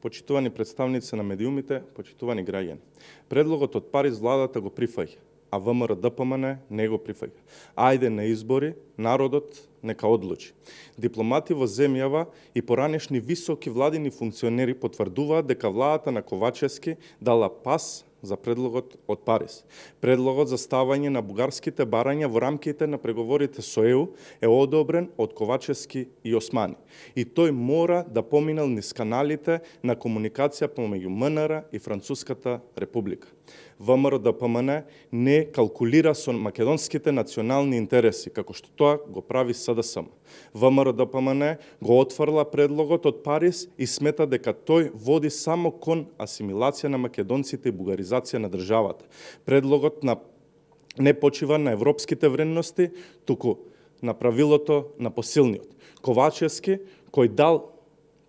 почитувани представници на медиумите, почитувани граѓани. Предлогот од Париз владата го прифаќа, а ВМРО-ДПМН не го прифаќа. Ајде на избори, народот нека одлучи. Дипломати во земјава и поранешни високи владини функционери потврдуваат дека владата на Ковачевски дала пас за предлогот од Париз. Предлогот за ставање на бугарските барања во рамките на преговорите со ЕУ е одобрен од Ковачевски и Османи. И тој мора да поминал низ каналите на комуникација помеѓу МНР и Француската република. ВМРО-ДПМН не калкулира со македонските национални интереси, како што тоа го прави СДСМ. ВМРО-ДПМН го отфрла предлогот од Париз и смета дека тој води само кон асимилација на македонците и бугаризација на државата. Предлогот не почива на европските вредности, туку на правилото на посилниот. Ковачевски, кој дал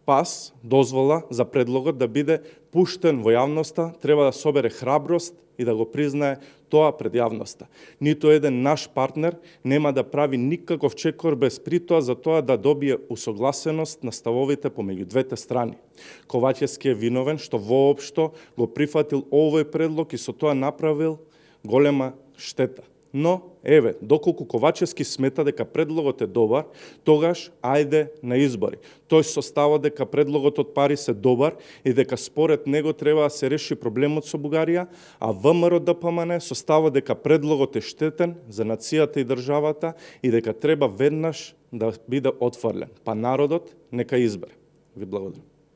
пас, дозвола за предлогот да биде пуштен во јавноста, треба да собере храброст и да го признае тоа пред јавноста. Ниту еден наш партнер нема да прави никаков чекор без притоа за тоа да добие усогласеност на ставовите помеѓу двете страни. Ковачевски е виновен што воопшто го прифатил овој предлог и со тоа направил голема штета. Но, еве, доколку Ковачевски смета дека предлогот е добар, тогаш ајде на избори. Тој состава дека предлогот од Париз е добар и дека според него треба да се реши проблемот со Бугарија, а ВМРО-ДПМН состава дека предлогот е штетен за нацијата и државата и дека треба веднаш да биде отфрлен. Па народот нека избере. Ви благодарам.